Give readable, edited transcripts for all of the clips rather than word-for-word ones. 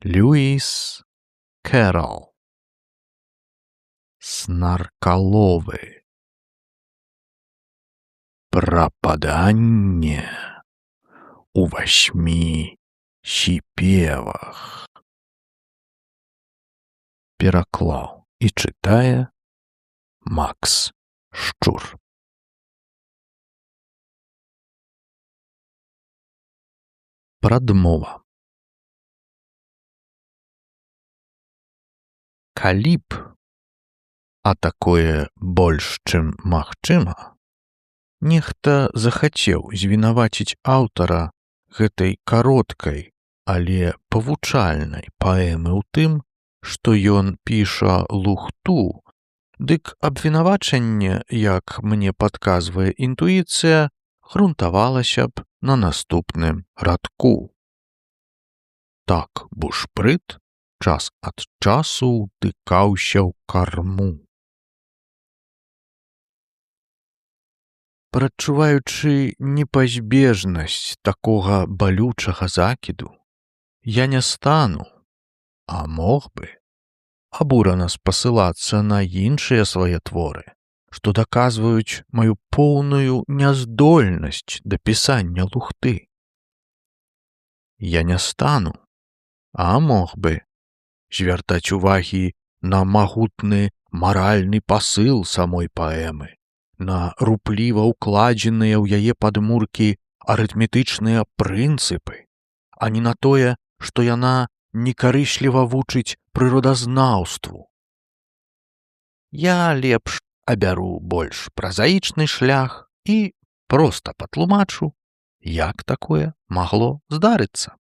Льюис Кэрролл. Снаркаловы. Прападанне у 8 сіпевах. Пераклаў і чытае Макс Шчур. Прадмова. Калі б, а такое больш, чым магчыма, нехта захацеў звінаваціць аўтара гэтай кароткай, але павучальнай паэмы ў тым, што ён піша лухту, дык абвінавачанне, як мне падказвае інтуіцыя, грунтавалася б на наступным радку. Так бушпрыт час ад часу ўтыкаўся ў карму. Прадчуваючы непазбежнасць такога балючага закіду, я не стану, а мог бы, абурана спасылацца на іншыя свае творы, што даказваюць маю поўную няздольнасць да пісання лухты. Я не стану, а мог бы, звяртаць увагі на магутны маральны пасыл самой паэмы, на рупліва ўкладзеныя ў яе падмуркі арытметычныя прынцыпы, а не на тое, што яна некарысліва вучыць прыродазнаўству. Я лепш абяру больш празаічны шлях і проста патлумачу, як такое магло здарыцца.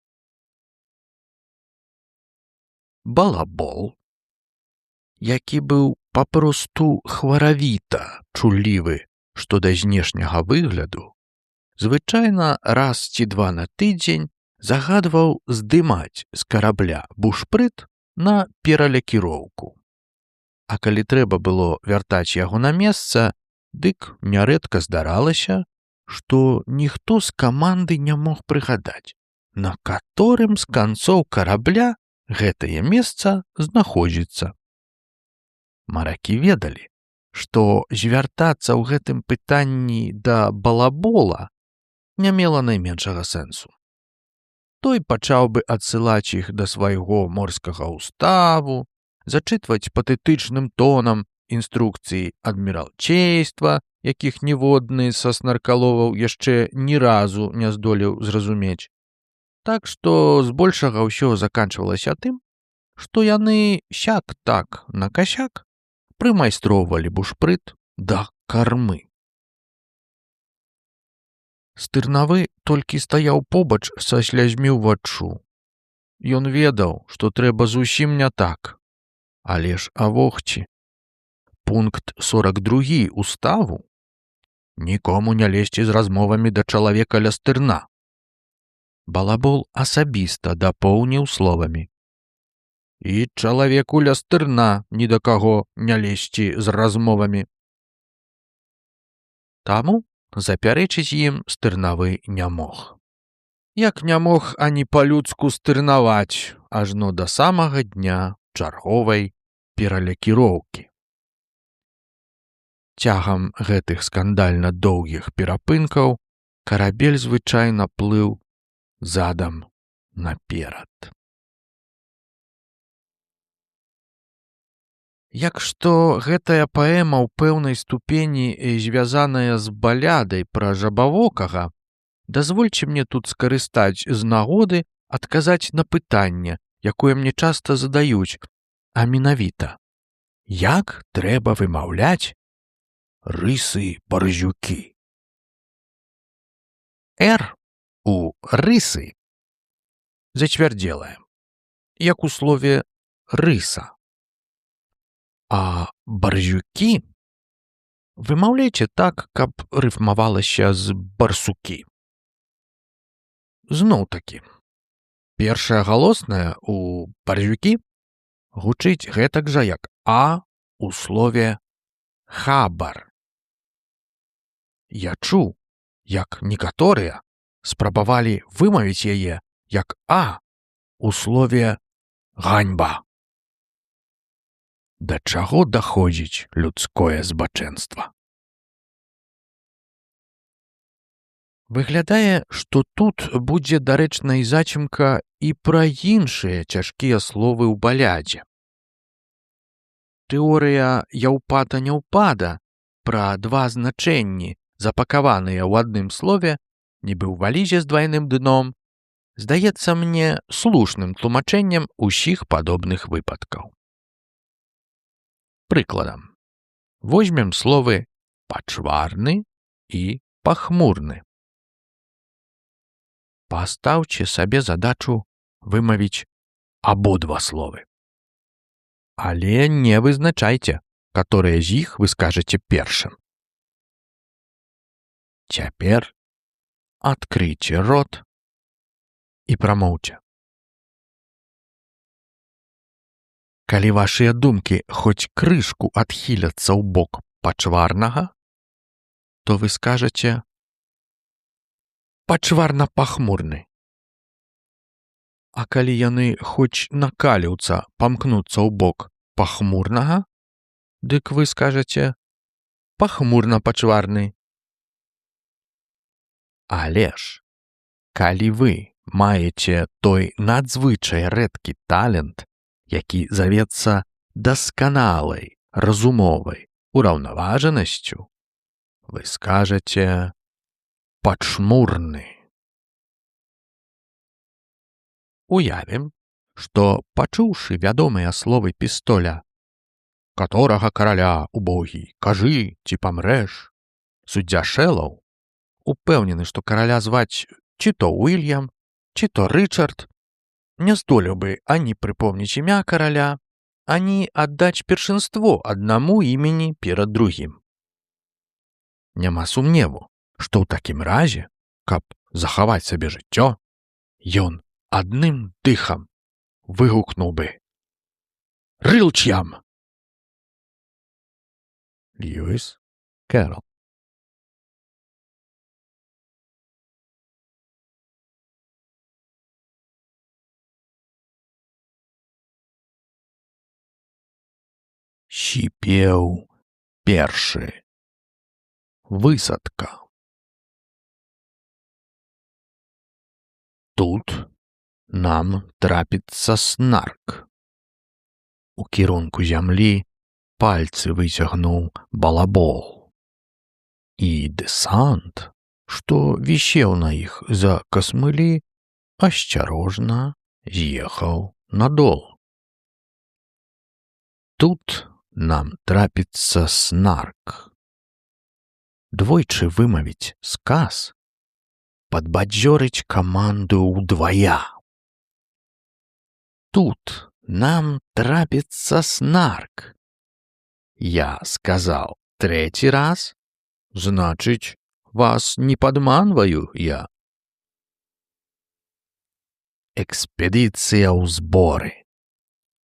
Балабол, які быў папросту хваравіта чуллівы што да знешняга выгляду, звычайна раз ці два на тыдзень загадваў здымаць з карабля бушпрыт на пералякіроўку. А калі трэба было вяртаць яго на месца, дык нярэдка здаралася, што ніхто з каманды не мог прыгадаць, на каторым з канцоў карабля гэтае месца знаходзіцца. Маракі ведалі, што звяртацца ў гэтым пытанні да балабола не мела найменшага сэнсу. Той пачаў бы адсылаць іх да свайго морскага ўставу, зачытваць патэтычным тонам інструкцыі адміралчейства, якіх ніводны са снаркаловаў яшчэ ні разу не здолеў зразумець. Так што збольшага ўсё заканчвалася тым, што яны сяк-так накасяк прымайстроўвалі бушпрыт да кармы. Стырнавы толькі стаяў побач са слязьмі ўваччу. Ён ведаў, што трэба зусім не так, але ж авогці. Пункт 42 уставу «Нікому не лезці з размовамі да чалавека ля стырна». Балабол асабіста дапоўніў словамі «І чалавеку ля стырна ні да каго не лезці з размовамі». Таму запярэчыць ім стырнавы не мог. Як не мог ані па-людску стырнаваць ажно да самага дня чарговай пералякіроўкі. Цягам гэтых скандальна доўгіх перапынкаў карабель звычайна плыў задам наперад. Як што гэтая паэма ў пэўнай ступені звязаная з балядай пра жабавокага, дазвольце мне тут скарыстаць з нагоды адказаць на пытанне, якое мне часта задаюць, а менавіта, як трэба вымаўляць рысы барзюкі? «Р» у рысы зацвярдзелая, як у слове «рыса». А барзюкі вымаўляйце так, каб рыфмавалася з барсукі. Зноў-такі, першая галосная у барзюкі гучыць гэтак жа, як «а» у слове «хабар». Я чуў, як некаторыя спрабавалі вымавіць яе як «а» у слове Ганьба! Да чаго даходзіць людское збачэнства? Выглядае, што тут будзе дарэчная зачымка і пра іншыя цяжкія словы ў балядзе. Тэорыя яўпата-няўпада пра два значэнні, запакаваныя ў адным слове, нібы ў валізе з двайным дном, здаецца мне слушным тлумачэннем усіх падобных выпадкаў. Прыкладам, возьмем словы пачварны і пахмурны. Пастаўце сабе задачу вымавіць абодва словы. Але не вызначайце, каторыя з іх вы скажаце першым. Цяпер адкрыйце рот і прамоўце. Калі вашыя думкі хоць крышку адхіляцца ў бок пачварнага, то вы скажаце пачварна-пахмурны. А калі яны хоць на каліўца памкнуцца ў бок пахмурнага, дык вы скажаце пахмурна-пачварны. Але ж, калі вы маеце той надзвычай рэдкі талент, які завецца дасканалай разумовай ураўнаважанасцю, вы скажаце пачмурны. Уявім, што, пачуўшы вядомыя словы пістоля «Каторага караля, убогі, кажы, ці памрэш», суддзя Шэллоу, упэўнены, што караля зваць ці то Уільям, ці то Рычард, не здолеў бы ані прыпомніць імя караля, ані аддаць першынство аднаму імені перад другім. Няма сумневу, што ў такім разе, каб захаваць сабе жыццё, ён адным дыхам выгукнуў бы «Рылчям!» Льюіс Кэрол. Сіпеў першы. Высадка. Тут нам трапіцца снарк. У кірунку зямлі пальцы выцягнуў балабол. І дэсант, што вісеў на іх за касмылі, асцярожна з'ехаў надол. Тут нам трапіцца снарк. Двойчы вымавіць сказ, падбадзёрыць каманду ўдвая. Тут нам трапіцца снарк. Я сказаў трэці раз, значыць, вас не падманваю я. Экспедыцыя ў зборы.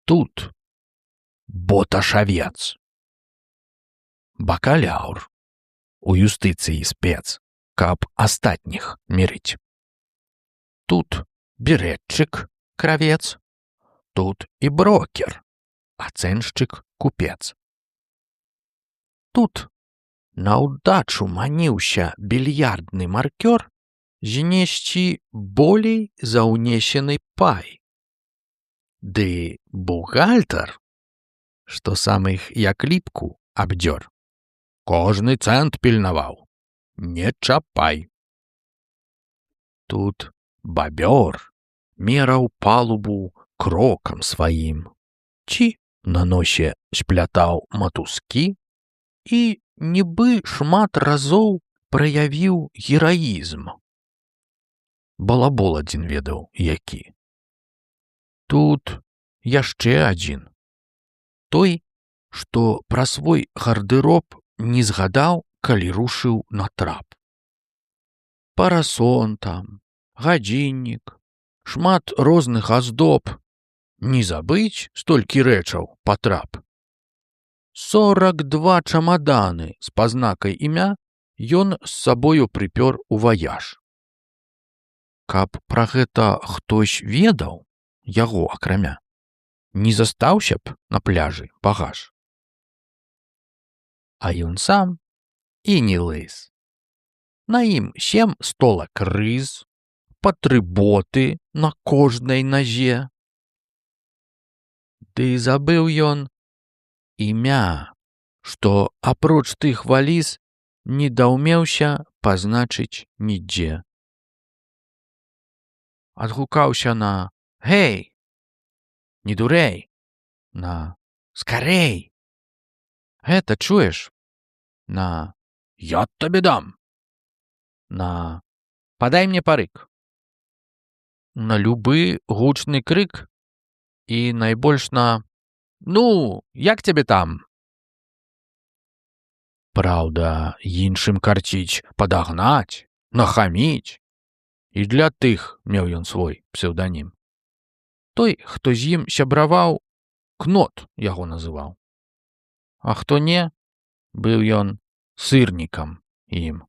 Тут боташавец. Бакаляур. У юстыцыі спец, каб астатніх мірыць. Тут берэтчык, кравец. Тут і брокер, ацэншчык, купец. Тут на ўдачу маніўся більярдны маркёр знесці болей за ўнесены пай. Ды бухгалтар, што самых як ліпку абдзёр, кожны цэнт пільнаваў, не чапай. Тут бабёр мераў палубу крокам сваім, ці на носе сплятаў матускі і нібы шмат разоў праявіў гераізм. Балабол адзін ведаў, які. Тут яшчэ адзін. Той, што пра свой гардэроб не згадаў, калі рушыў на трап. Парасон там, гадзіннік, шмат розных аздоб. Не забыць столькі рэчаў па трап. 42 чамаданы з пазнакай імя ён з сабою прыпёр у ваяж. Каб пра гэта хтось ведаў, яго акрамя, не застаўся б на пляжы багаж. А ён сам і не лыс. На ім 7 столак рыз, па 3 боты на кожнай назе. Ды забыў ён імя, што апроч тых валіз не даўмеўся пазначыць нідзе. Адгукаўся на «Гэй! Не дурэй!» на «Скарэй!» Гэта чуеш? На «Я табе дам!» на «Падай мне парык!» На любы гучны крык і найбольш на «Ну, як цябе там?» Праўда, іншым карціць падагнаць, нахаміць. І для тых меў ён свой псеўданім. Той, хто з ім сябраваў, Кнот яго называў. А хто не, быў ён сырнікам ім.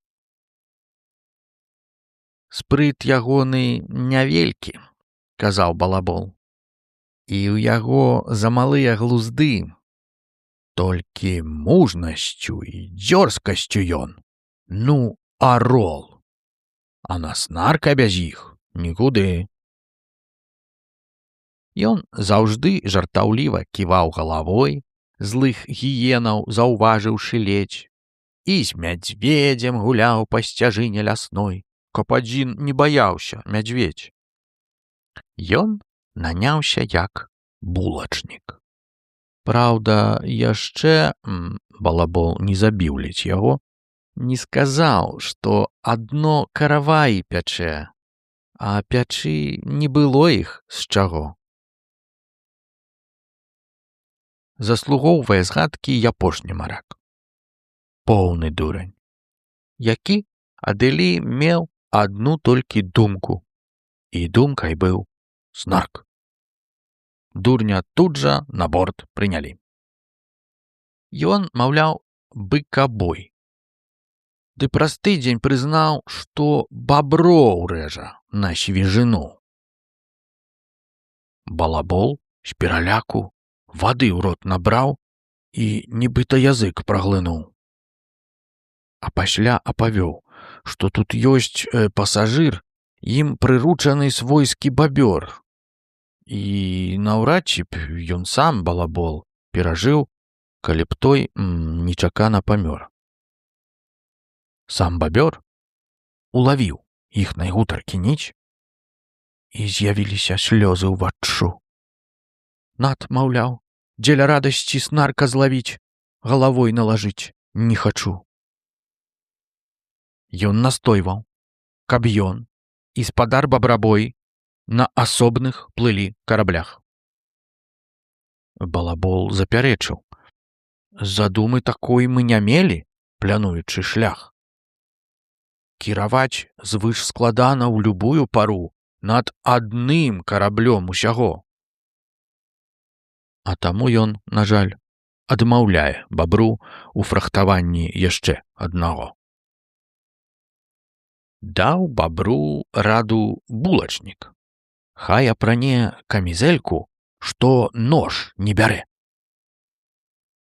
Спрыт ягоны нявелькі, казаў Балабол. І ў яго за малыя глузды. Толькі мужнасцю і дзёрзкасцю ён, ну, арол. А на снарка без іх нікуды. Ён заўжды жартаўліва ківаў галавой, злых гіенаў заўважыўшы ледзь, і з мядзведзем гуляў па сцяжыне лясной, каб адзін не баяўся мядзведзь. Ён наняўся як булачнік. Праўда, яшчэ Балабол не забіў ледзь яго, не сказаў, што адно караваі пячэ, а пячы не было іх з чаго. Заслугоўвае згадкі і апошні марак. Поўны дурань, які Адэлі меў адну толькі думку, і думкай быў снарк. Дурня тут жа на борт прынялі. Ён, маўляў, быкабой. Ды праз тыдзень прызнаў, што баброў рэжа на свежыну. Балабол з пераляку вады ў рот набраў і нібыта язык праглынуў. А пасля апавёў, што тут ёсць пасажыр, ім прыручаны свойскі бабёр. І наўрад ці б ён сам, Балабол, перажыў, калі б той нечакана памёр. Сам бабёр улавіў іхнай гутаркі ніць, і з'явіліся слёзы ўваччу. Над, маўляў, дзеля радасці снарка злавіць, галавой налажыць не хачу. Ён настойваў, каб ён і спадар Бабрабой на асобных плылі караблях. Балабол запярэчыў. Задумы такой мы не мелі, плянуючы шлях. Кіраваць звыш складана ў любую пару над адным караблём усяго. А таму ён, на жаль, адмаўляе бабру ў фрахтаванні яшчэ аднаго. Даў бабру раду булачнік. Хай апране камізэльку, што нож не бярэ.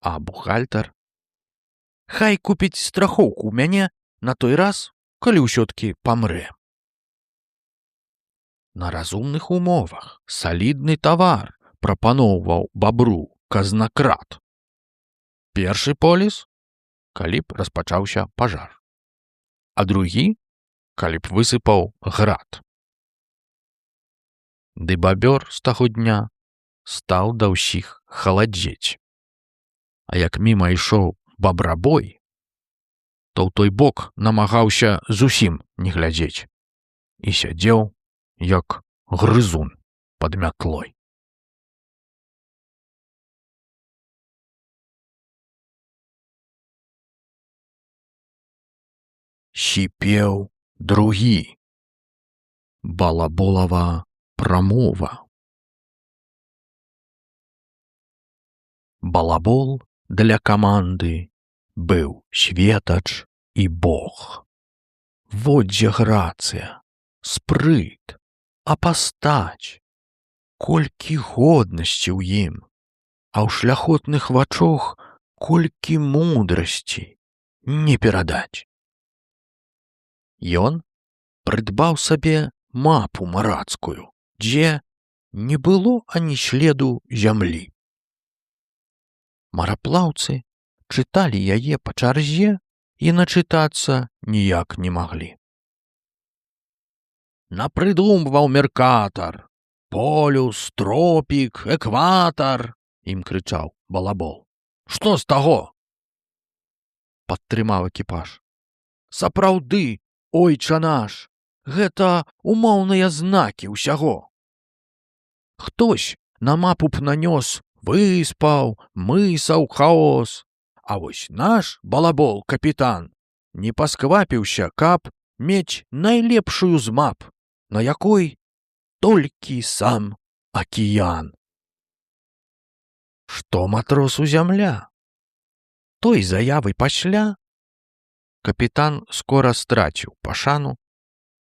А бухгалтар? Хай купіць страхоўку ў мяне на той раз, калі ўсё-ткі памрэ. На разумных умовах салідны тавар прапаноўваў бабру казнакрат. Першы поліс, калі б распачаўся пажар, а другі, калі б высыпаў град. Ды бабёр з таго дня стаў да ўсіх халадзець. А як міма ішоў Бабрабой, то ў той бок намагаўся зусім не глядзець і сядзеў, як грызун пад мятлой. Сіпеў другі. Балаболава прамова. Балабол для каманды быў светач і бог. Вот дзе грацыя, спрыт, а пастаць. Колькі годнасці ў ім, а ў шляхотных вачох колькі мудрасці не перадаць. Ён прыдбаў сабе мапу марацкую, дзе не было ані следу зямлі. Мараплаўцы чыталі яе па чарзе і начытацца ніяк не маглі. «Напрыдумваў меркатар! Полюс, тропік, экватар!» ім крычаў балабол. «Што з таго?» падтрымаў экіпаж. «Сапраўды, ойча наш, гэта умоўныя знакі ўсяго. Хтось на мапу б нанёс выспаў, мысаў хаос, а вось наш балабол капітан не пасквапіўся, каб мець найлепшую з мап, на якой толькі сам акіян». Што матросу зямля? Той заявы пасля капітан скора страціў пашану,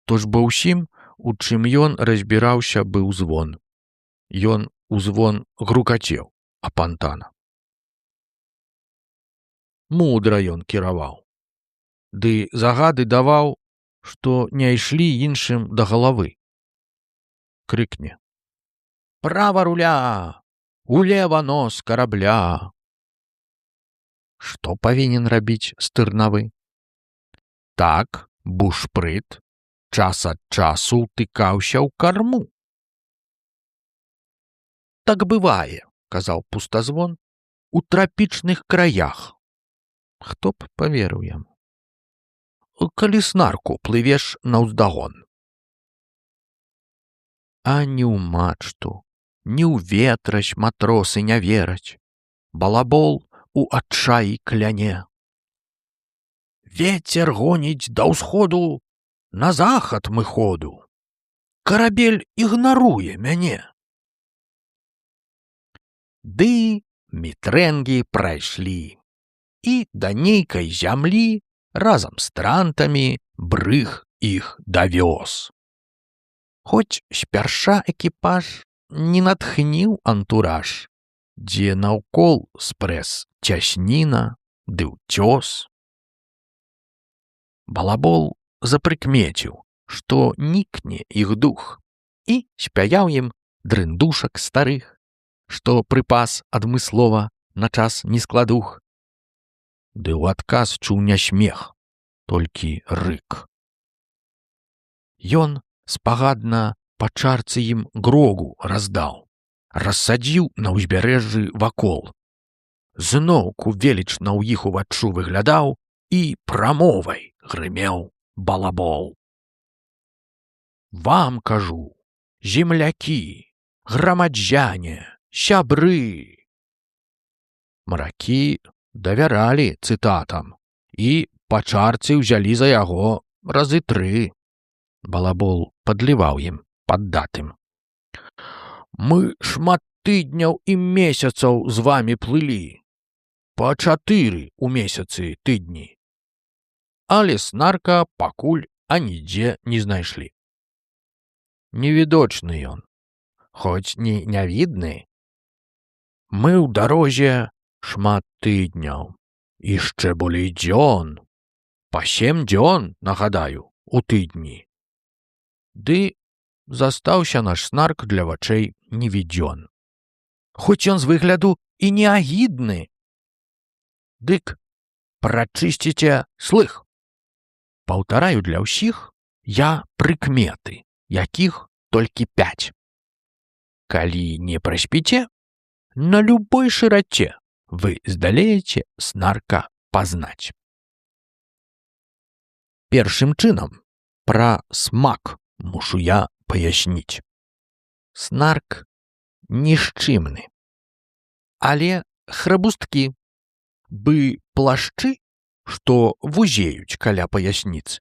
то ж бо ўсім, у чым ён разбіраўся, быў звон. Ён у звон грукацеў апантана. Мудра ён кіраваў, ды загады даваў, што не ішлі іншым да галавы. Крыкне: «Права руля! Улева нос карабля!» Што павінен рабіць стырнавы? Так бушпрыт час ад часу ўтыкаўся ў карму. «Так бывае, — казаў пустазвон, — у трапічных краях». Хто б паверыў яму? Калі снарку плывеш наўздагон. А ні ў мачту, ні ў ветразь матросы не вераць. Балабол у адчаі кляне: «Вецер гоніць да ўсходу, на захад мы ходу. Карабель ігнаруе мяне». Ды мітрэнгі прайшлі, і да нейкай зямлі разам з трантамі брыг іх давёз. Хоць спярша экіпаж не натхніў антураж, дзе наўкол спрэс цясніна ды ўцёс. Балабол запрыкмеціў, што нікне іх дух, і спяяў ім дрындушак старых, што прыпас адмыслова на час нескладух. Ды ў адказ чуў не смех, толькі рык. Ён спагадна па чарцы ім грогу раздаў, рассадзіў на ўзбярэжжы вакол. Зноўку велічна ў іх уваччу выглядаў і прамовай грымеў балабол: «Вам кажу, землякі, грамадзяне, сябры». Маракі давяралі цытатам і па чарцы ўзялі за яго разы 3. Балабол падліваў ім паддатым: «Мы шмат тыдняў і месяцаў з вамі плылі, па 4 у месяцы тыдні, але снарка пакуль анідзе не знайшлі. Невідочны ён, хоць не нявідны. Мы ў дарозе шмат тыдняў, яшчэ болей дзён, па 7 дзён, нагадаю, у тыдні. Ды застаўся наш снарк для вачэй невідзён. Хоць ён з выгляду і не агідны. Дык прачысціце слых. Паўтараю для ўсіх я прыкметы, якіх толькі 5. Калі не праспіце, на любой шыраце вы здалееце снарка пазнаць. Першым чынам пра смак мушу я паясніць. Снарк нішчымны, але храбусткі, бы плашчы, што вузеюць каля паясніц,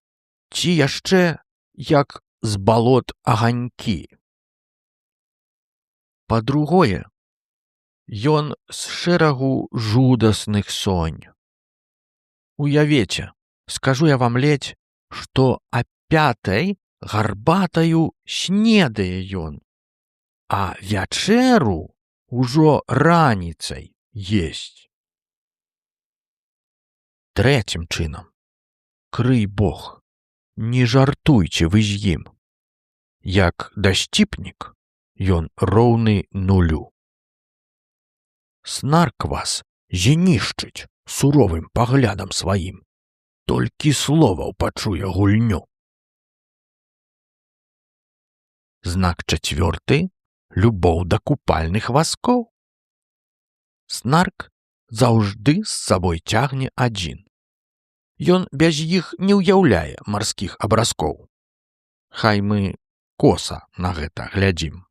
ці яшчэ як з балот аганькі. Па-другое, ён з шэрагу жудасных сонь. Уявіце, скажу я вам ледзь, што а 5 гарбатаю снедае ён. а вячэру ужо раніцай есць. Трэцім чынам, крый Бог, не жартуйце вы з ім. Як дасціпнік, ён роўны нулю. Снарк вас знішчыць суровым паглядам сваім, толькі словаў пачуе гульню. Знак чацвёрты — любоў да купальных васкоў. Снарк заўжды з сабой цягне адзін. Ён без іх не ўяўляе марскіх абразкоў. Хай мы коса на гэта глядзім.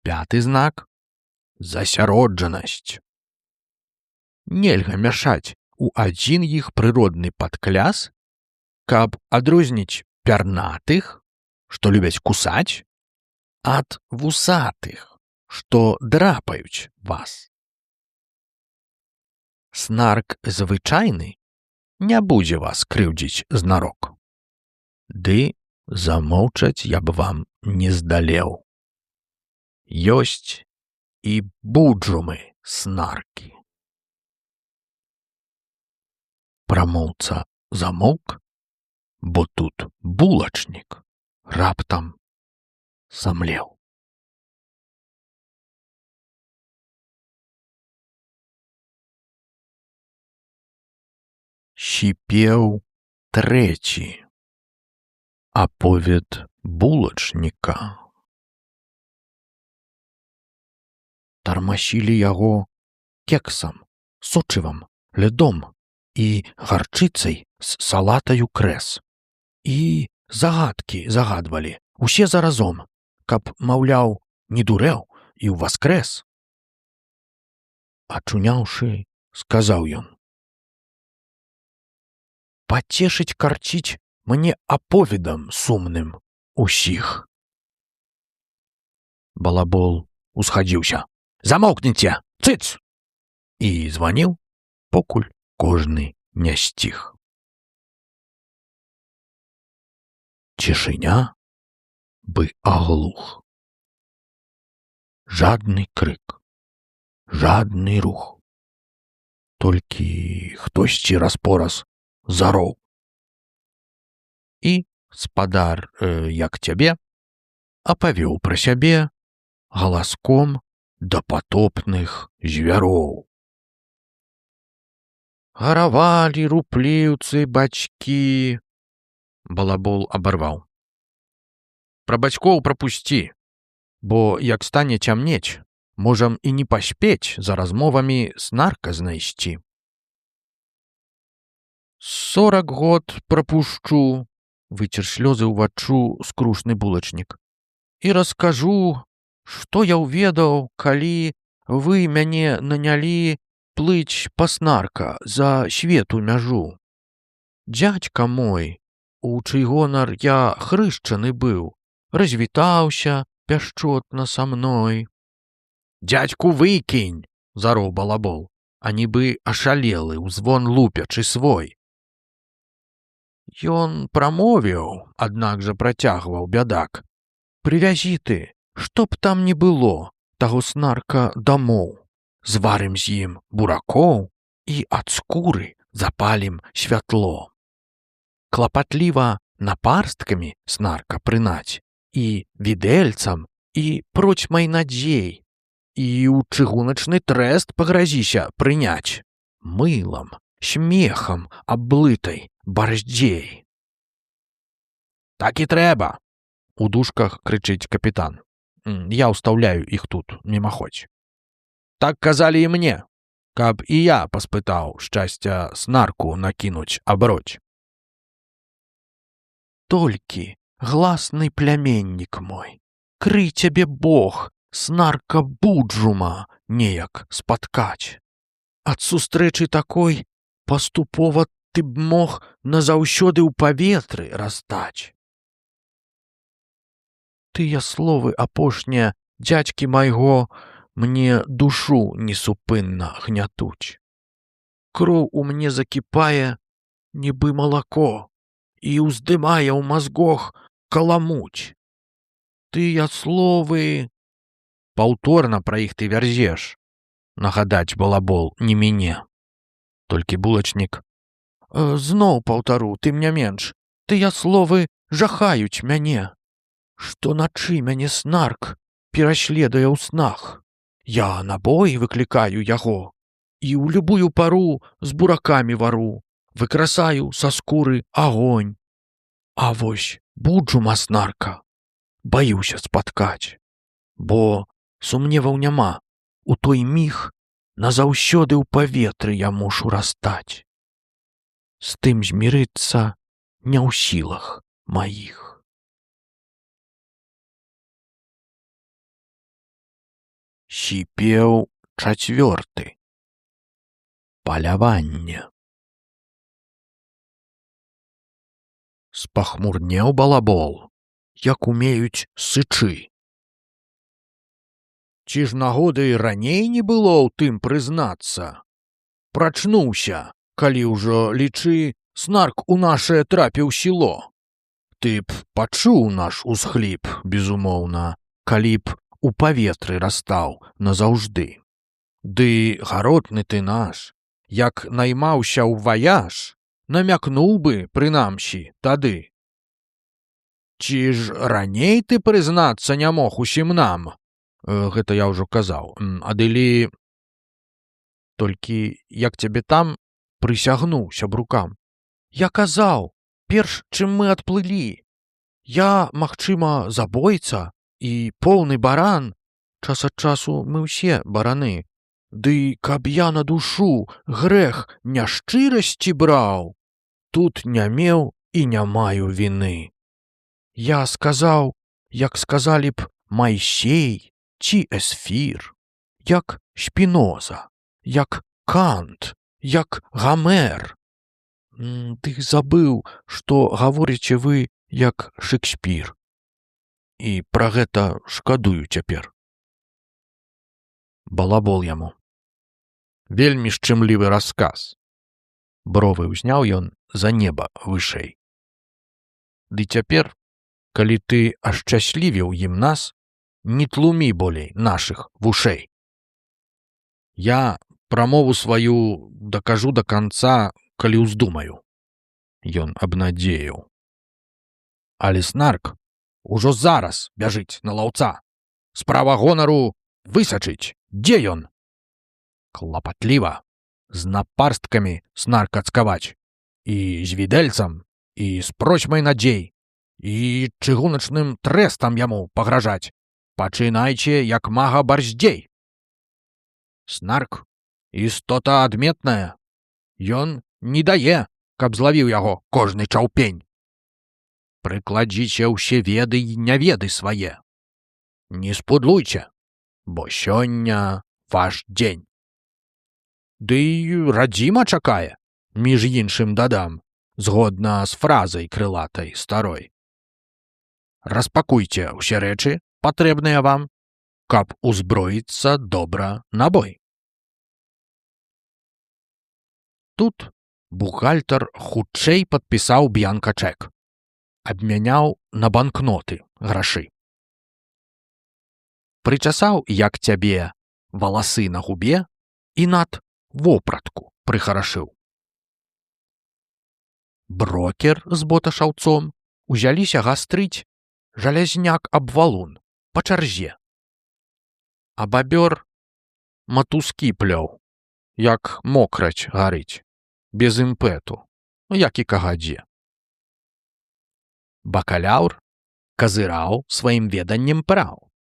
Пяты знак — засяроджанасць. Нельга мяшаць у адзін іх прыродны падкляс, каб адрозніць пярнатых, што любяць кусаць, ад вусатых, што драпаюць вас. Снарк звычайны не будзе вас крыўдзіць знарок. Ды замоўчаць я б вам не здалеў. Ёсць і буджумы снаркі. Прамоўца замоўк, бо тут булачнік раптам самлеў. Сіпеў трэці. Аповед булачніка. Тармасілі яго кексам, сочывам, лядом і гарчыцай з салатаю крэс. І загадкі загадвалі усе заразом, каб, маўляў, не дурэў і ўваскрэс. Ачуняўшы, сказаў ён: пацешыць карціць мне аповедам сумным усіх. Балабол усхадзіўся: замоўкніце, цыц! І званіў, покуль кожны не сціх. Цішыня бы аглух. Жадны крык, жадны рух. Толькі хтосьці раз-пораз зароў. І спадар, як цябе, апавёў пра сябе галаском дапатопных звяроў. Гаравалі рупліўцы бацькі. Балабол абарваў: пра бацькоў прапусці, бо як стане цямнець, можам і не паспець за размовамі снарка знайсці. 40 год прапушчу, выцер слёзы ўваччу скрушны булачнік, і раскажу, што я ўведаў, калі вы мяне нанялі плыць па снарка за свету мяжу. Дзядзька мой, у чый гонар я хрышчаны быў, развітаўся пяшчотна са мной. Дзядзьку выкінь, зароў балабол, а нібы ашалелы ўзвон лупячы свой. Ён прамовіў, аднак жа працягваў бядак: прывязі ты, што б там ні было, таго снарка дамоў, зварым з ім буракоў і ад скуры запалім святло. Клапатліва напарсткамі снарка прынаць, і відэльцам, і процьмай надзей, і ў чыгуначны трэст пагразіся прыняць, мылам, смехам аблытай барздзей. Так і трэба, у дужках крычыць капітан. Я ўстаўляю іх тут мімаходзь. Так казалі і мне, каб і я паспытаў шчасця снарку накінуць аброць. Толькі, гласны пляменнік мой, крый цябе Бог, снарка буджума неяк спаткаць. Ад сустрэчы такой паступова ты б мог назаўсёды ў паветры растаць. Тыя словы апошнія дзядзькі майго мне душу несупынна гнятуць. Кроў у мне закіпае, нібы малако, і ўздымае ў мазгох каламуць. тыя словы... Паўторна пра іх ты вярзеш. Нагадаць балабол не мяне. Толькі булачнік. Зноў паўтару, тым не менш. Тыя словы жахаюць мяне. Штоначы мяне снарк пераследуе ў снах. Я на бой выклікаю яго і ў любую пару з буракамі вару, выкрасаю са скуры агонь. А вось буджу маснарка, баюся спаткаць, бо сумневаў няма, у той міг назаўсёды ў паветры я мушу растаць. З тым змірыцца не ў сілах маіх. Сіпеў чацвёрты. Паляванне. Спахмурнеў балабол, як умеюць сычы. Ці ж нагоды раней не было ў тым прызнацца? Прачнуўся, калі ўжо, лічы, снарк у нашае трапіў сіло. Ты б пачуў наш усхліп, безумоўна, калі б у паветры растаў назаўжды. Ды гаротны ты наш, як наймаўся ў ваяж, намякнуў бы, прынамсі, тады. Ці ж раней ты прызнацца не мог усім нам? Гэта я ўжо казаў. Адылі... Толькі як цябе там прысягнуў сябрукам. Я казаў, перш чым мы адплылі. Я, магчыма, забойца і поўны баран. Час ад часу мы ўсе бараны. Ды каб я на душу грэх няшчырасці браў, тут не меў і не маю віны. Я сказаў, як сказалі б Майсей ці Эсфір, як Шпіноза, як Кант, як Гамер. Ты забыў, што гаворыце вы як Шекспір. І пра гэта шкадую цяпер. Балабол яму. Вельмі шчымлівы расказ. Бровы ўзняў ён за неба вышэй. Ды цяпер, калі ты ашчаслівіў ім нас, не тлумі болей нашых вушэй. Я прамову сваю дакажу да канца, калі ўздумаю. Ён абнадзеяў. Але снарк ужо зараз бяжыць на лаўца. Справа гонару высачыць. Дзе ён? Клапатліва, з напарсткамі снарк ацкаваць. І з відэльцам, і з просьмай надзей, і чыгуначным трэстам яму пагражаць. Пачынайце, як мага барздзей. Снарк — істота адметная. Ён не дае, каб злавіў яго кожны чаўпень. Прыкладзіце ўсе веды і няведы свае. Не спудлуйце, бо сёння ваш дзень. Ды і радзіма чакае, між іншым дадам, згодна з фразай крылатай старой. Распакуйце ўсе рэчы, патрэбныя вам, каб узброіцца добра на бой. Тут бухгалтар хутчэй падпісаў б'янка-чэк. Абмяняў на банкноты грашы. Прычасаў, як цябе, валасы на губе і над вопратку прыхарашыў. Брокер з боташаўцом узяліся гастрыць жалязняк аб валун па чарзе. А бабёр матускі плёў, як мокраць гарыць, без імпэту, як і кагадзе. Бакаляўр казыраў сваім веданнем праў.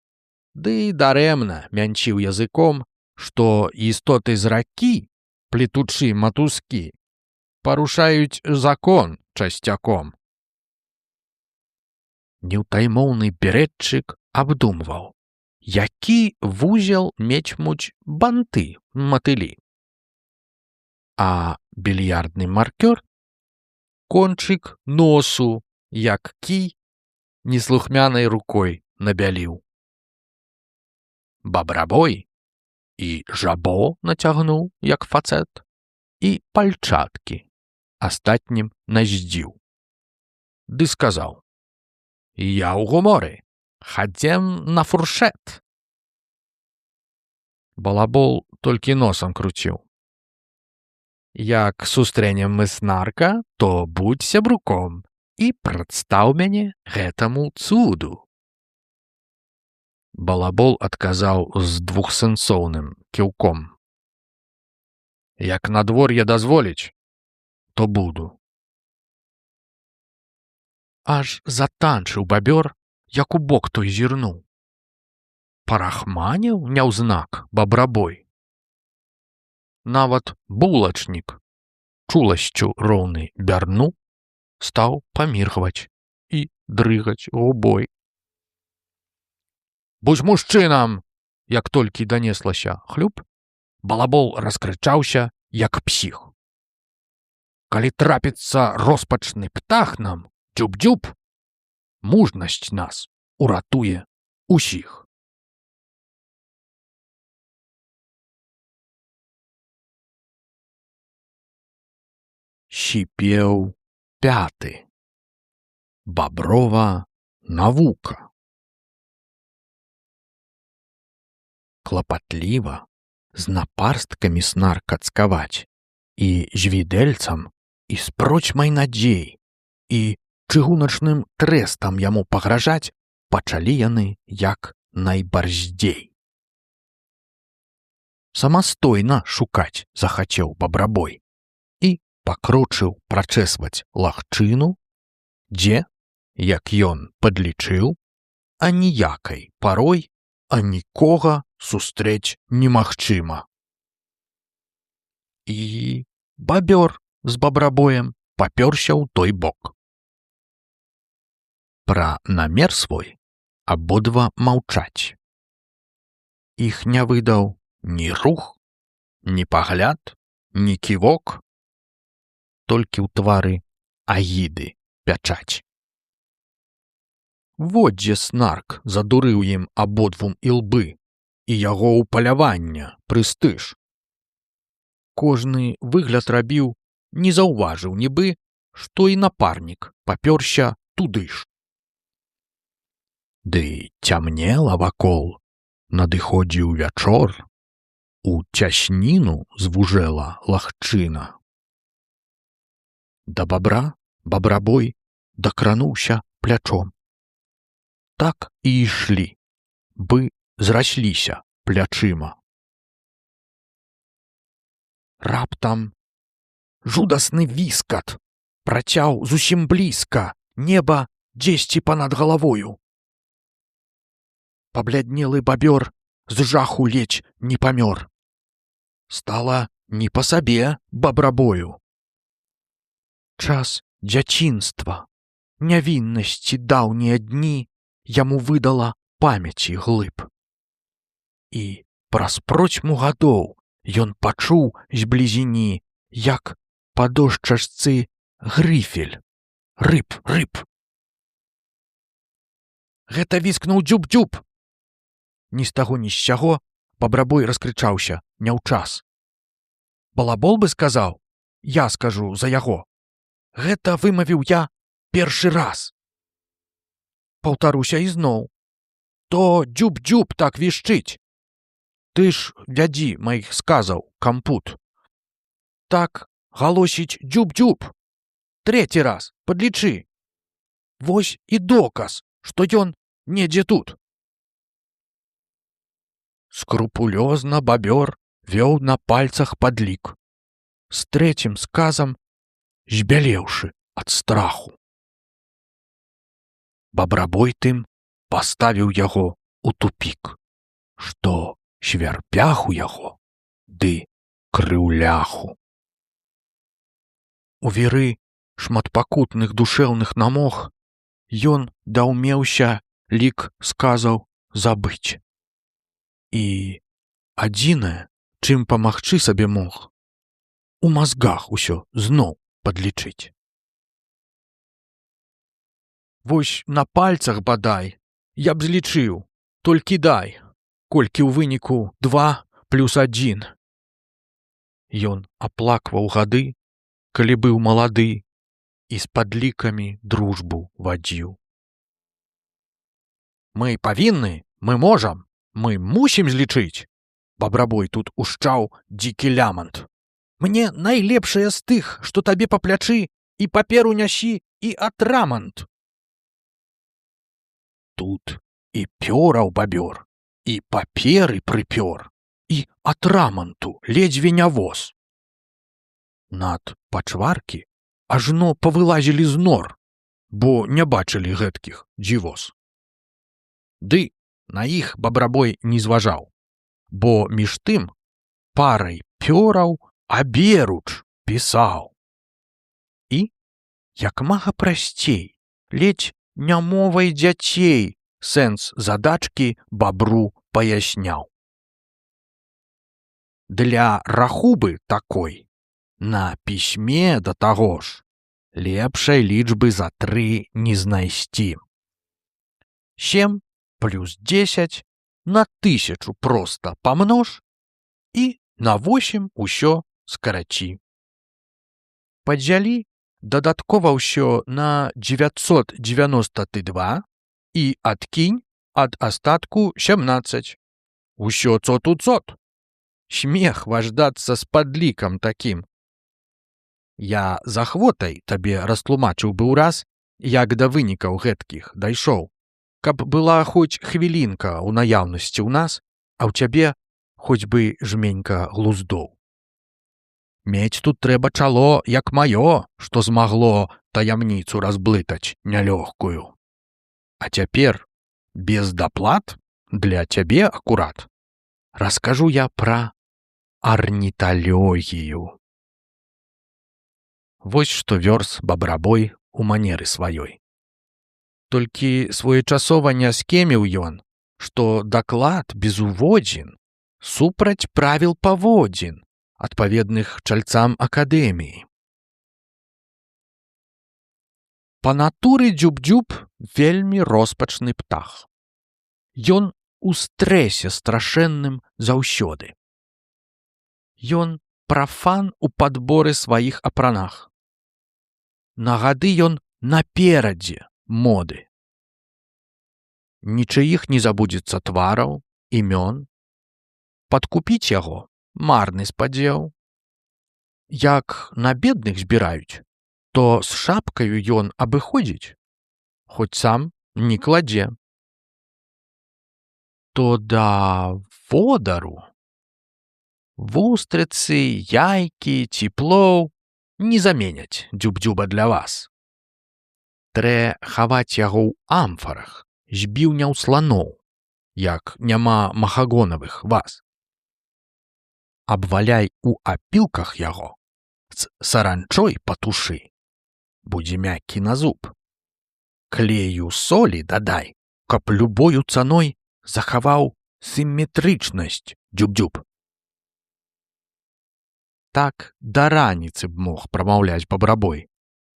Ды дарэмна мянчыў языком, што істоты зракі, плетучы матускі, парушаюць закон часцяком. Неўтаймоўны берэтчык абдумваў, які вузел мецьмуць банты матылі. А більярдны маркёр кончык носу, як кій, неслухмянай рукой набяліў. Бабрабой і жабо нацягнуў, як фацэт, і пальчаткі астатнім наздзіў. Ды сказаў: я ў гуморы, Хадзем на фуршэт. Балабол толькі носам круціў. Як сустрэнем мы снарка, то будзь сябруком і прадстаў мяне гэтаму цуду. Балабол адказаў з двухсэнсоўным кіўком. Як надвор'е дазволіць, то буду. Аж затанчыў бабёр, як у бок той зірнуў. Парахманіў няўзнак бабрабой. Нават булачнік, чуласцю роўны бярну, стаў паміргваць і дрыгаць губой. Будзь мужчынам! Як толькі данеслася хлюб, балабол раскрычаўся, як псіх. Калі трапіцца роспачны птах нам, дзюб-дзюб, мужнасць нас уратуе усіх. Сіпеў пяты. Баброва навука. Клапатліва, з напарсткамі снарка цкаваць, і жвідэльцам, і з процьмай надзей, і чыгуначным трэстам яму пагражаць, пачалі яны як найбарздзей. Самастойна шукаць захацеў бабрабой і пакрочыў прачэсваць лагчыну, дзе, як ён падлічыў, аніякай парой, а нікога сустрэць немагчыма. І бабёр з бабрабоем папёрся ў той бок. Пра намер свой абодва маўчаць. Іх не выдаў ні рух, ні пагляд, ні ківок, толькі ў твары агіды пячаць. Во дзе снарк задурыў ім абодвум ілбы, і яго ўпалявання прэстыж. Кожны выгляд рабіў, не заўважыў нібы, што і напарнік папёрся туды ж. Ды цямнела вакол, надыходзіў вячор, у цясніну звужэла лагчына. Да бабра бабрабой дакрануўся плячом. Так і ішлі, бы зрасліся плячыма. Раптам жудасны віскат працяў зусім блізка неба дзесьці панад галавою. Пабляднелы бабёр з жаху ледзь не памёр. Стала не па сабе бабрабою. Час дзяцінства, нявіннасці даўнія дні яму выдала памяці глыб. І праз процьму гадоў ён пачуў зблізіні, як па дошчачцы грыфель. Рыб, рыб. Гэта віскнуў дзюб-дзюб. Ні з таго, ні з сяго бабрабой раскрычаўся няўчас. Балабол бы сказаў, я скажу за яго. Гэта вымавіў я першы раз. Паўтаруся ізноў. То дзюб-дзюб так вішчыць. Ты ж вядзі маіх сказаў, кампут. Так галосіць дзюб-дзюб. Трэці раз, падлічы. Вось і доказ, што ён недзе тут. Скрупулёзна бабёр вёў на пальцах падлік, з трэцім сказам збялеўшы ад страху. Бабрабой тым паставіў яго ў тупік, што свярпяху яго ды крыўляху. У віры шматпакутных душэўных намог ён даўмеўся лік сказаў забыць. І адзінае, чым памагчы сабе мог, у мазгах усё зноў падлічыць. Вось на пальцах бадай я б злічыў, толькі дай, колькі ў выніку 2 плюс 1. Ён аплакваў гады, калі быў малады, і з падлікамі дружбу вадзіў. Мы павінны, мы можам, мы мусім злічыць. Бабрабой тут ушчаў дзікі лямант. Мне найлепшае з тых, што табе па плячы, і паперу нясі, і атрамант. Тут і пёраў бабёр, і паперы прыпёр, і атраманту ледзьве не воз. Над пачваркі ажно павылазілі з нор, бо не бачылі гэткіх дзівоз. Ды на іх бабрабой не зважаў, бо між тым парай пёраў аберуч пісаў. І, як мага прасцей, ледзь не мовай дзяцей, сэнс задачкі бабру паясняў. Для рахубы такой на пісьме да таго ж лепшай лічбы за 3 не знайсці. 7 плюс 10 на 1000 проста памнож і на 8 усё скарачі. Падзялі дадаткова ўсё на 992 і адкінь ад астатку 17. Усё цот у цот. Смех важдацца з падлікам такім. Я з ахвотай табе растлумачыў быў раз, як да вынікаў гэткіх дайшоў, каб была хоць хвілінка ў наяўнасці ў нас, а ў цябе хоць бы жменька глуздоў. Мець тут трэба чало, як маё, што змагло таямніцу разблытаць нялёгкую. А цяпер, без даплат, для цябе акурат, раскажу я пра арніталогію. Вось што вёрз бабрабой у манеры сваёй. Толькі своечасова не скеміў ён, што даклад безуводзін супраць правіл паводзін, адпаведных чальцам акадэміі. Па натуры дзюб-дзюб вельмі роспачны птах. Ён у стрэсе страшэнным заўсёды. Ён прафан у падборы сваіх апранах. На гады ён наперадзе моды. Нічыіх не забудзецца твараў, імён. Падкупіць яго марны спадзеў. Як на бедных збіраюць, то з шапкаю ён абыходзіць, хоць сам не кладзе. То да водару вустрыцы, яйкі, ціплоў не заменяць дзюб-дзюба для вас. Трэ хаваць яго ў амфарах, з біўняў сланоў, як няма махагонавых ваз. Абваляй у апілках яго, з саранчой патушы, будзе мяккі на зуб. Клею солі дадай, каб любою цаной захаваў сіметрычнасць дзюб-дзюб. Так да раніцы б мог прамаўляць бабрабой,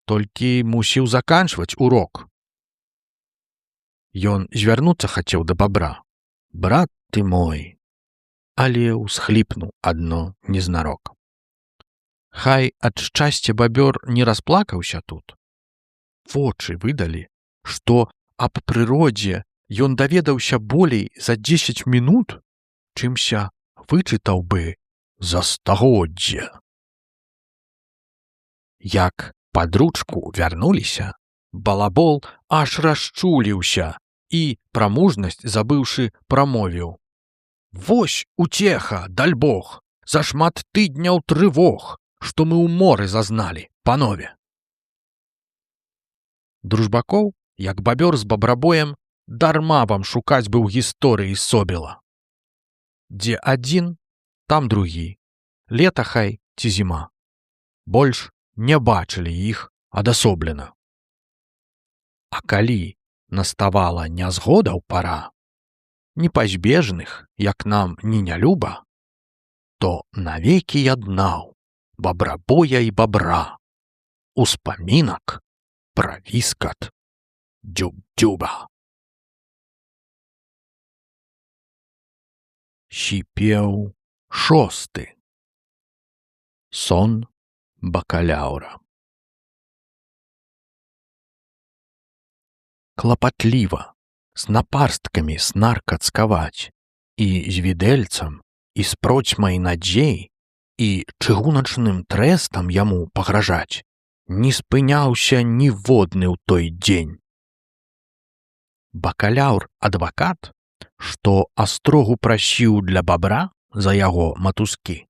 толькі мусіў заканчваць урок. Ён звярнуцца хацеў да бабра. Брат ты мой, але ўсхліпнуў адно незнарок. Хай ад шчасця бабёр не расплакаўся тут. Вочы выдалі, што аб прыродзе ён даведаўся болей за 10 мінут, чымся вычытаў бы за стагоддзе. Як пад ручку вярнуліся, балабол аж расчуліўся і, пра мужнасць забыўшы, прамовіў: «Вось уцеха, дальбог, за шмат тыдняў трывог, што мы ў моры зазналі, панове». Дружбакоў, як бабёр з бабрабоем, дарма вам шукаць бы ў гісторыі Собіла. Дзе адзін, там другі, лета хай ці зіма. Больш не бачылі іх адасоблена. А калі наставала нязгодаў пара, непазбежных, як нам не нялюба, то навекі яднаў бабрабоя і бабра успамінак пра віскат дзюб-дзюба. Сіпеў 6. Сон бакаляура. Клапатліва, з напарсткамі снарка цкаваць, і з відэльцам, і з процьмай надзей, і чыгуначным трэстам яму пагражаць, не спыняўся ніводны ў той дзень. Бакаляўр-адвакат, што астрогу прасіў для бабра за яго матускі,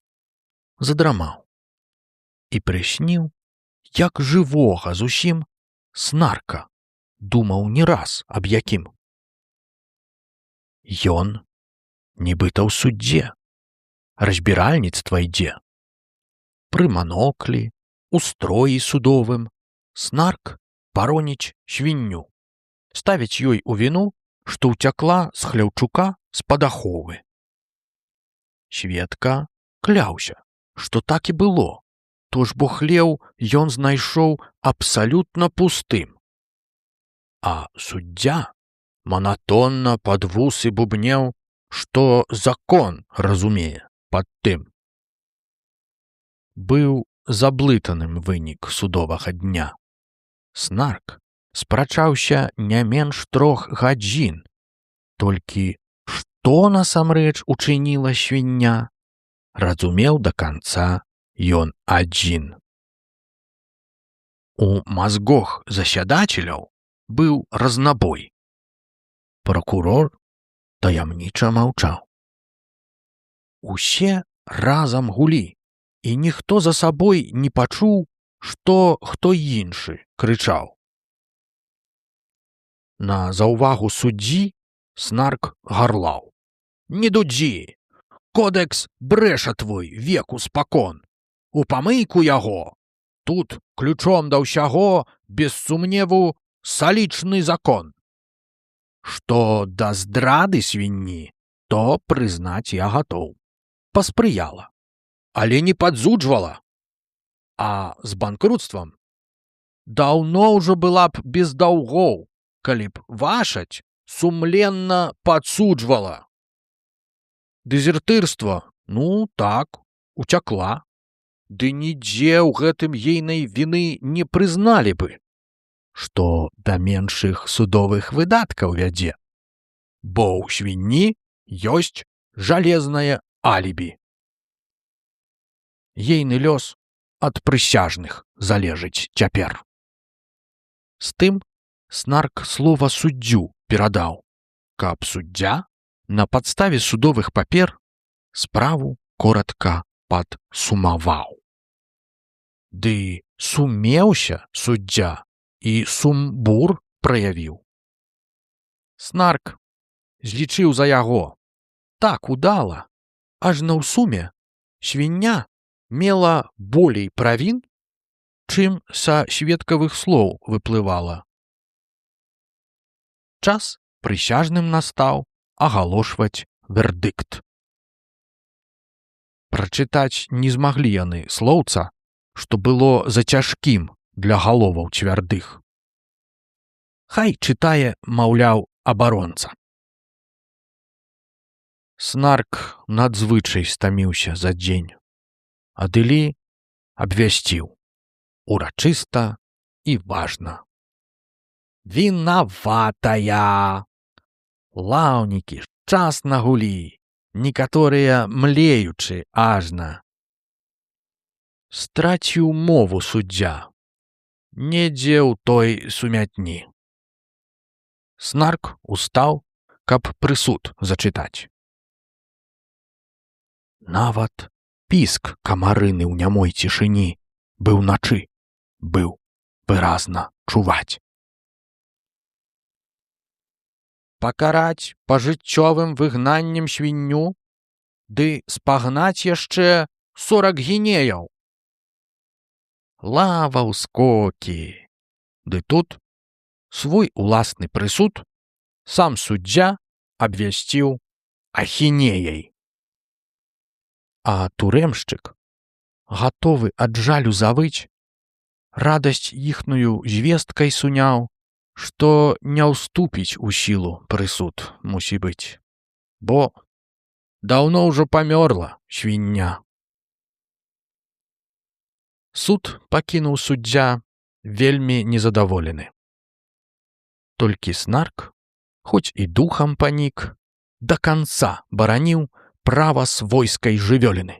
задрамаў і прысніў, як жывога зусім снарка, думаў не раз аб якім. Ён нібыта ў суддзе, разбіральніцтва ідзе. Пры маноклі, у строі судовым, снарк бароніць свінню, ставіць ёй у віну, што ўцякла з хляўчука з-пад аховы. Сведка кляўся, што так і было, то ж бо хлеў ён знайшоў абсалютна пустым. А суддзя манатонна пад вусы бубнеў, што закон разумее пад тым. Быў заблытаным вынік судовага дня. Снарк спрачаўся не менш 3 гадзін, толькі што насамрэч учыніла свіння, разумеў да канца ён адзін. У мазгох засядачеляў быў разнабой. Пракурор таямніча маўчаў. Усе разам гулі, і ніхто за сабой не пачуў, што хто іншы крычаў. На заўвагу суддзі снарк гарлаў: «Не дудзі! Кодэкс брэша твой веку спакон! У памыйку яго! Тут ключом да ўсяго, без сумневу, салічны закон! Што да здрады свінні, то прызнаць я гатоў. Паспрыяла, але не падзуджвала. А з банкруцтвам даўно ўжо была б без даўгоў, калі б вашаць сумленна падсуджвала. Дэзертырства, ну так, уцякла, ды нідзе ў гэтым ейнай віны не прызналі бы, што да меншых судовых выдаткаў вядзе, бо ў свінні ёсць жалезнае алібі. Ейны лёс ад прысяжных залежыць цяпер». З тым снарк слова суддзю перадаў, каб суддзя на падставе судовых папер справу коратка падсумаваў. Ды сумеўся суддзя і сумбур праявіў. Снарк злічыў за яго так удала, ажно ў суме свіння мела болей правін, чым са сведкавых слоў выплывала. Час прысяжным настаў агалошваць вердыкт. Прачытаць не змаглі яны слоўца, што было зацяжкім для галоваў цвярдых. Хай чытае, маўляў, абаронца. Снарк надзвычай стаміўся за дзень. Адылі абвясціў урачыста і важна: «Вінаватая! Лаўнікі шчасна гулі, некаторыя млеючы ажна». Страціў мову суддзя, недзе ў той сумятні. Снарк устаў, каб прысуд зачытаць. Нават піск камарыны ў нямой цішыні быў начы, быў выразна чуваць. Пакараць пажыццёвым выгнаннем свінню, ды спагнаць яшчэ 40 гінеяў. Лава ў скокі. Ды тут свой уласны прысуд сам суддзя абвясціў ахінеяй. А турэмшчык, гатовы ад жалю завыць, радасць іхную звесткай суняў, што не ўступіць у сілу прысуд, мусі быць, бо даўно ўжо памёрла свіння. Суд пакінуў суддзя вельмі незадаволены. Толькі снарк хоць і духам панік, да канца бараніў права свойскай жывёліны,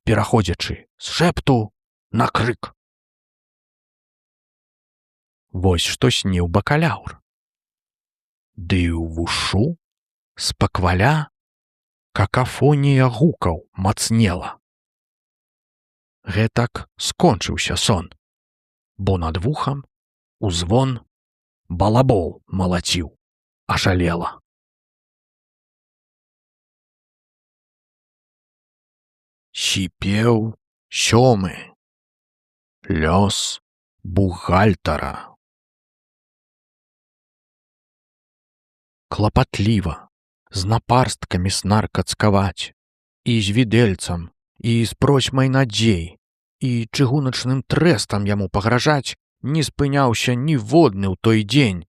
пераходзячы з шэпту на крык. Вось што сніў бакаляўр. Ды ў вушу спакваля какафонія гукаў мацнела. Гэтак скончыўся сон, бо над вухам узвон балабол малаціў ашалела. Сіпеў сёмы. Лёс бухгалтара. Клапатліва, з напарсткамі снар кацкаваць, і з відэльцам, і з процьмай надзей, і чыгуначным трэстам яму пагражаць не спыняўся ніводны ў той дзень.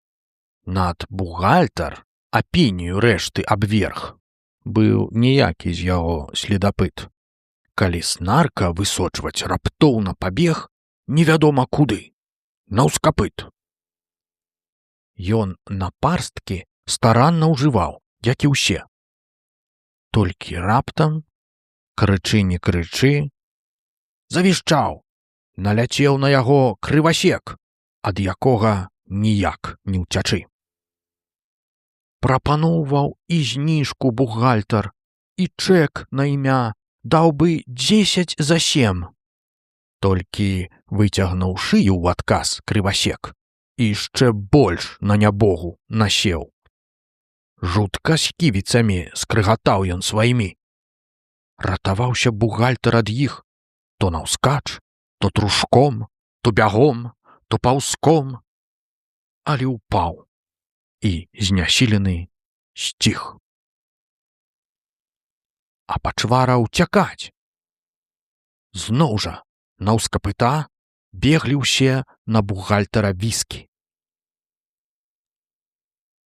Над бухгалтар апінію рэшты абверг. Быў ніякі з яго следапыт. Калі снарка высочваць раптоўна пабег невядома куды, наўскапыт. Ён напарсткі старанна ўжываў, як і ўсе. Толькі раптам, крычы не крычы, завішчаў, наляцеў на яго крывасек, ад якога ніяк не ўцячы. Прапаноўваў і зніжку бухгалтар, і чэк на імя даў бы 10 за 7. Толькі выцягнуў шыю ў адказ крывасек і яшчэ больш на нябогу насеў. Жутка сківіцамі скрыгатаў ён сваімі. Ратаваўся бухгалтар ад іх то наўскач, то трушком, то бягом, то паўзком, але ўпаў і знясілены сціх. А пачвара ўцякаць. Зноў жа наўскапыта беглі ўсе на бухгалтара віскі.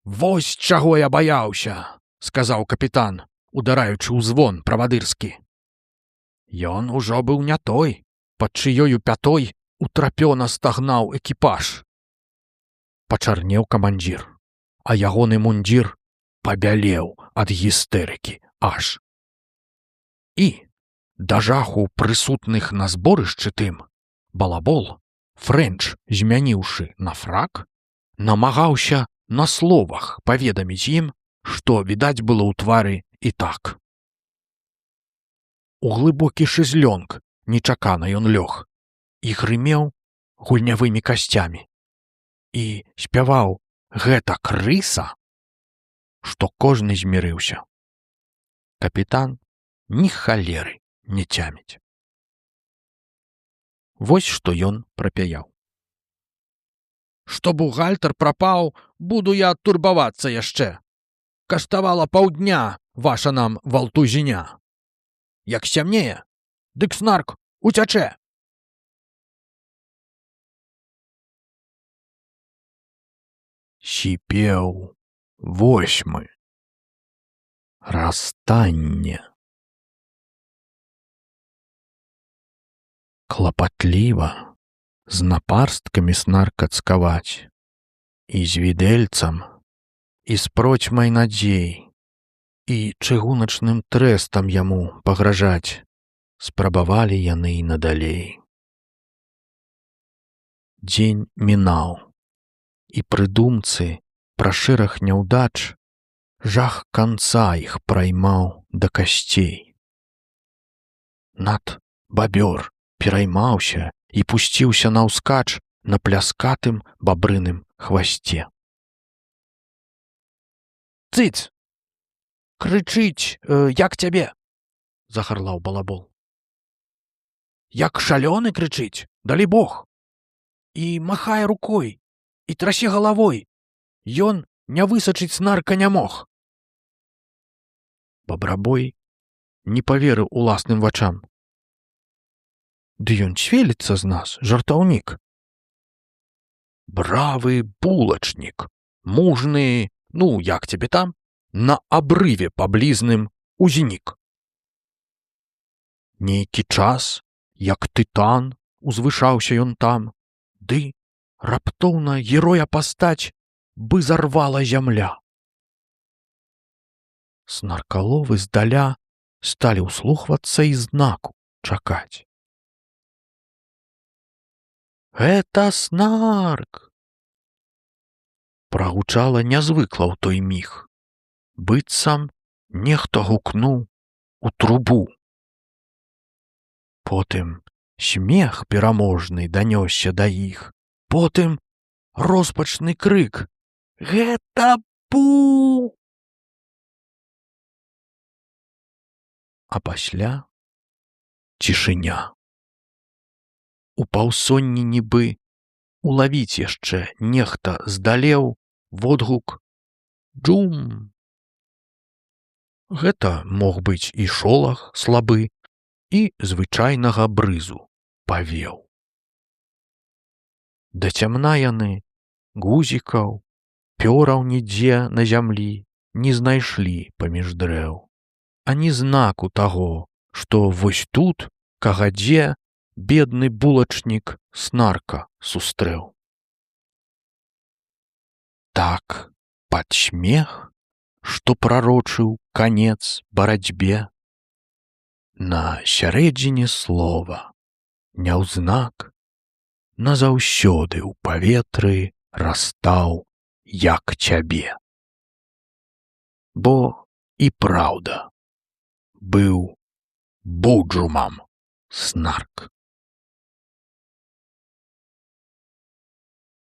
«Вось чаго я баяўся», — сказаў капітан, удараючы ў звон правадырскі. Ён ужо быў не той, пад чыёю пятой утрапёна стагнаў экіпаж. Пачарнеў камандзір, а ягоны мундзір пабялеў ад гістэрыкі аж. І, да жаху прысутных на зборышчы тым, балабол, фрэнч змяніўшы на фрак, намагаўся на словах паведаміць ім, што відаць было ў твары і так. У глыбокі шызлёнг нечакана ён лёг і грымеў гульнявымі касцямі і спяваў «Гэта крыса», што кожны змірыўся. Капітан ні халеры не цяміць. Вось што ён прапяяў. «Што бухгалтар прапаў, буду я турбавацца яшчэ. Каштавала паўдня ваша нам валтузіня. Як сцямнее, дык снарк уцячэ». Сіпеў 8. Расстанне. Клапатліва, з напарсткамі снар кацкаваць, і з відэльцам, і з процьмай надзей, і чыгуначным трэстам яму пагражаць, спрабавалі яны і надалей. Дзень мінаў, і пры думцы пра шэраг няўдач жах канца іх праймаў да касцей. Над бабёр пераймаўся і пусціўся наўскач на пляскатым бабрыным хвасце. «Цыц! Крычыць, як цябе!» — захарлаў балабол. «Як шалёны крычыць, далі Бог! І махае рукой, і трасе галавой. Ён не высачыць снарка не мог». Бабрабой не паверыў уласным вачам. «Ды ён цвеліцца з нас, жартаўнік. Бравы булачнік, мужны, ну, як цябе там, на абрыве паблізным узнік. Нейкі час, як тытан, узвышаўся ён там, ды раптоўна героя пастаць бы зарвала зямля. Снаркаловы здаля сталі ўслухвацца і знаку чакаць. «Гэта снарк!» Прагучала нязвыкла ў той міг, быццам нехта гукнуў у трубу. Потым смех пераможны данёсся да іх, потым роспачны крык: «Гэта Пу!» А пасля цішыня. У паўсонні нібы улавіць яшчэ нехта здалеў водгук «Джум!». Гэта мог быць і шолах слабы, і звычайнага брызу павеў. Да цямна яны гузікаў, пёраў нідзе на зямлі не знайшлі паміж дрэў, ані знаку таго, што вось тут, кагадзе, бедны булачнік снарка сустрэў. Так, пад смех, што прарочыў канец барацьбе, на сярэдзіне слова, няўзнак, назаўсёды ў паветры растаў, як цябе. Бо і праўда быў буджумам снарк.